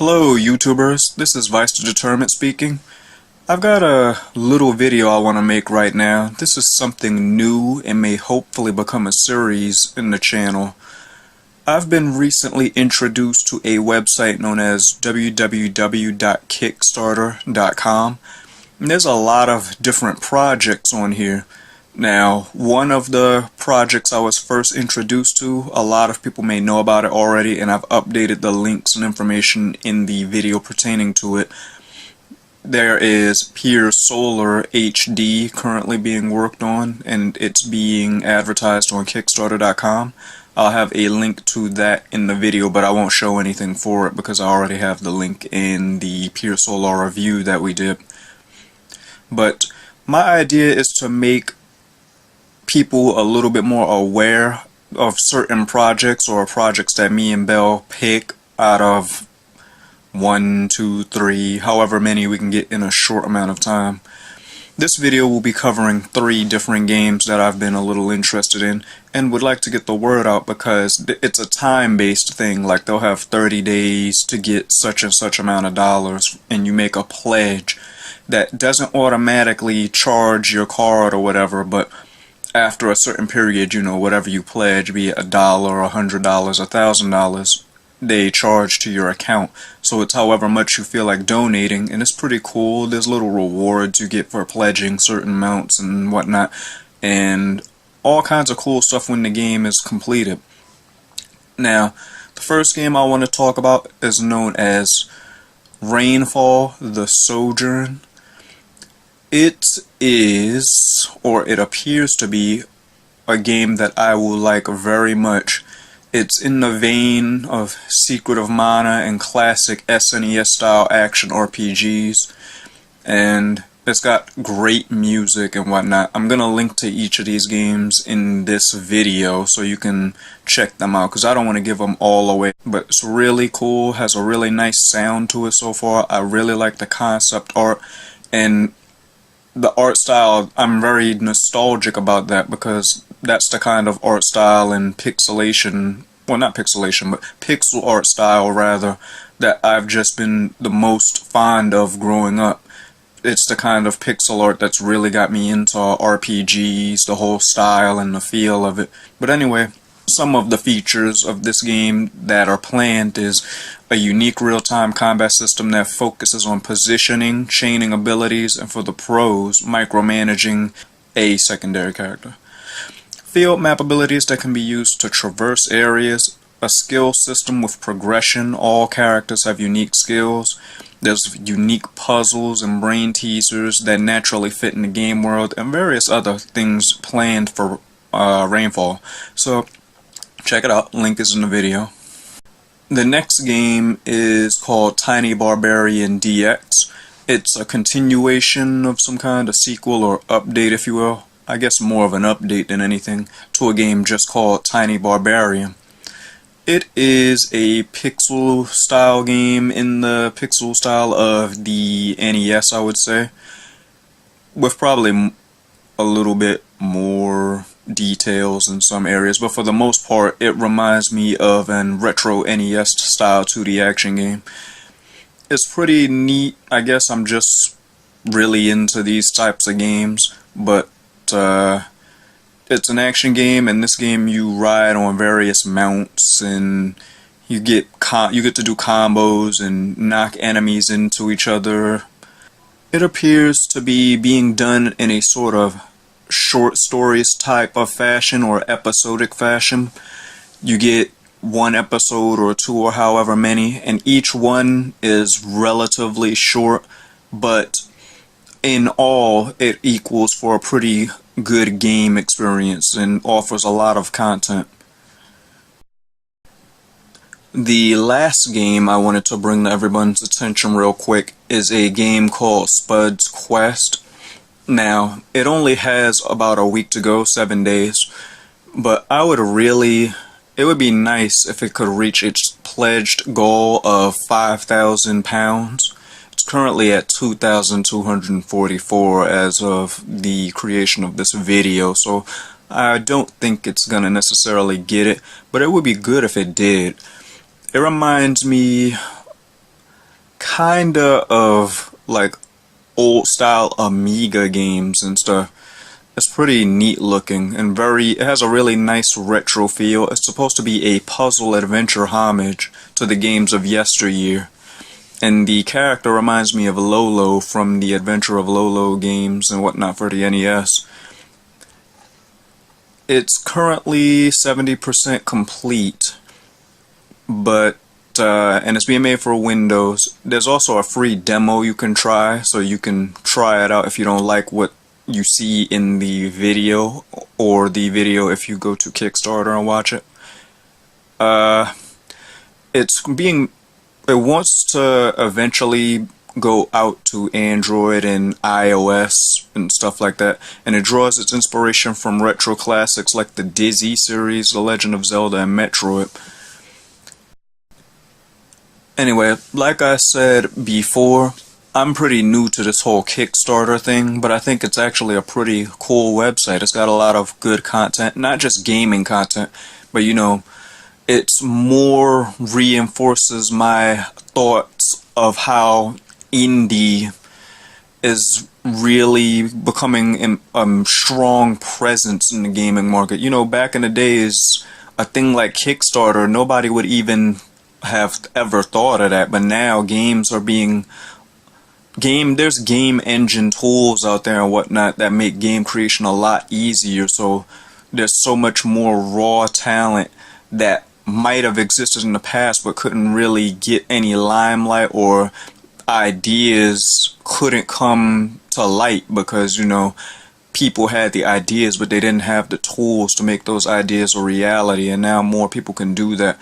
Hello YouTubers, this is Vice to Determine speaking. I've got a little video I want to make right now. This is something new and may hopefully become a series in the channel. I've been recently introduced to a website known as www.kickstarter.com. And there's a lot of different projects on here. Now, one of the projects I was first introduced to, a lot of people may know about it already, and I've updated the links and information in the video pertaining to it. There is Pure Solar HD currently being worked on, and it's being advertised on Kickstarter.com. I'll have a link to that in the video, but I won't show anything for it because I already have the link in the Pure Solar review that we did. But my idea is to make people a little bit more aware of certain projects or projects that me and Bell pick out of 1, 2, 3, however many we can get in a short amount of time. This video will be covering 3 different games that I've been a little interested in and would like to get the word out because it's a time-based thing. Like they'll have 30 days to get such and such amount of dollars, and you make a pledge that doesn't automatically charge your card or whatever, but after a certain period, you know, whatever you pledge, be it $1, $100, $1,000, they charge to your account. So it's however much you feel like donating, and it's pretty cool. There's little rewards you get for pledging certain amounts and whatnot, and all kinds of cool stuff when the game is completed. Now, the first game I want to talk about is known as Rainfall: The Sojourn. It is, or it appears to be, a game that I will like very much. It's in the vein of Secret of Mana and classic SNES style action RPGs, and it's got great music and whatnot. I'm gonna link to each of these games in this video so you can check them out, because I don't want to give them all away. But it's really cool, has a really nice sound to it so far. I really like the concept art, and the art style, I'm very nostalgic about that because that's the kind of art style and pixelation, well not pixelation, but pixel art style rather, that I've just been the most fond of growing up. It's the kind of pixel art that's really got me into RPGs, the whole style and the feel of it. But anyway, some of the features of this game that are planned is a unique real-time combat system that focuses on positioning, chaining abilities, and for the pros, micromanaging a secondary character. Field map abilities that can be used to traverse areas, a skill system with progression. All characters have unique skills. There's unique puzzles and brain teasers that naturally fit in the game world, and various other things planned for Rainfall. So check it out, link is in the video. The next game is called Tiny Barbarian DX. It's a continuation of some kind of sequel or update, if you will. I guess more of an update than anything, to a game just called Tiny Barbarian. It is a pixel style game in the pixel style of the NES, I would say, with probably a little bit more details in some areas, but for the most part it reminds me of an retro NES style 2D action game. It's pretty neat. I guess I'm just really into these types of games, but it's an action game. In this game you ride on various mounts and you get to do combos and knock enemies into each other. It appears to be being done in a sort of short stories type of fashion or episodic fashion. You get 1 episode or 2 or however many, and each one is relatively short, but in all it equals for a pretty good game experience and offers a lot of content. The last game I wanted to bring to everyone's attention real quick is a game called Spud's Quest. Now, it only has about a week to go, 7 days, but it would be nice if it could reach its pledged goal of £5,000. It's currently at 2,244 as of the creation of this video, so I don't think it's gonna necessarily get it, but it would be good if it did. It reminds me kinda of like old style Amiga games and stuff. It's pretty neat looking and it has a really nice retro feel. It's supposed to be a puzzle adventure homage to the games of yesteryear. And the character reminds me of Lolo from the Adventure of Lolo games and whatnot for the NES. It's currently 70% complete, but and it's being made for Windows. There's also a free demo you can try, so you can try it out if you don't like what you see in the video, or the video if you go to Kickstarter and watch it. It wants to eventually go out to Android and iOS and stuff like that, and it draws its inspiration from retro classics like the Dizzy series, The Legend of Zelda, and Metroid. Anyway, like I said before, I'm pretty new to this whole Kickstarter thing, but I think it's actually a pretty cool website. It's got a lot of good content, not just gaming content, but you know, it's more reinforces my thoughts of how indie is really becoming a strong presence in the gaming market. You know, back in the days, a thing like Kickstarter, nobody would even have ever thought of that, but now there's game engine tools out there and whatnot that make game creation a lot easier, so there's so much more raw talent that might have existed in the past but couldn't really get any limelight, or ideas couldn't come to light because, you know, people had the ideas but they didn't have the tools to make those ideas a reality, and now more people can do that.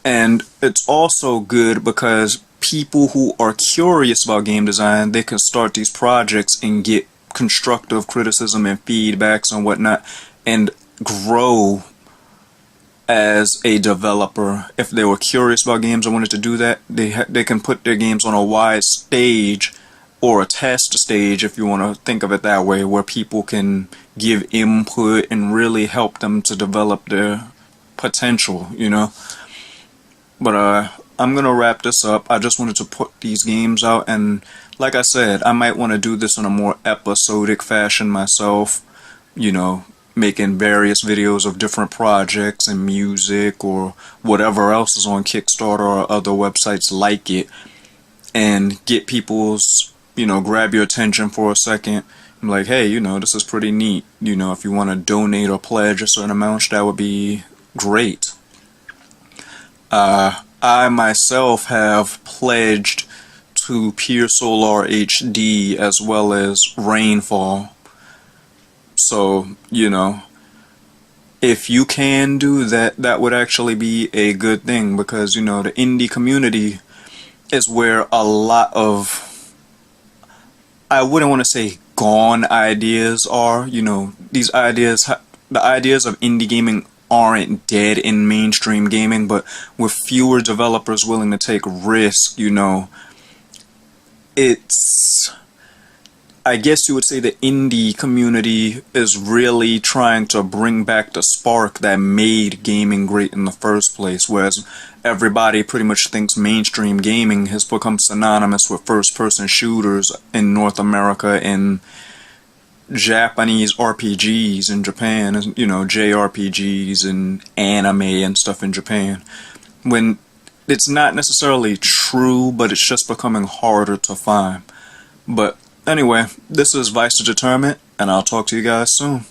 And it's also good because people who are curious about game design, they can start these projects and get constructive criticism and feedbacks and whatnot, and grow as a developer. If they were curious about games and wanted to do that, they can put their games on a wide stage, or a test stage if you want to think of it that way, where people can give input and really help them to develop their potential, you know. But I'm gonna wrap this up. I just wanted to put these games out, and like I said, I might want to do this in a more episodic fashion myself, you know, making various videos of different projects and music or whatever else is on Kickstarter or other websites like it, and get people's, you know, grab your attention for a second. I'm like, hey, you know, this is pretty neat. You know, if you want to donate or pledge a certain amount, that would be great. I myself have pledged to Pure Solar HD as well as Rainfall. So, you know, if you can do that, that would actually be a good thing, because, you know, the indie community is where a lot of, I wouldn't want to say gone ideas are. You know, these ideas, the ideas of indie gaming aren't dead in mainstream gaming, but with fewer developers willing to take risks, you know, I guess you would say the indie community is really trying to bring back the spark that made gaming great in the first place, whereas everybody pretty much thinks mainstream gaming has become synonymous with first-person shooters in North America and Japanese RPGs in Japan, and, you know, JRPGs and anime and stuff in Japan, when it's not necessarily true, but it's just becoming harder to find. But anyway, this is Vice to Determine, and I'll talk to you guys soon.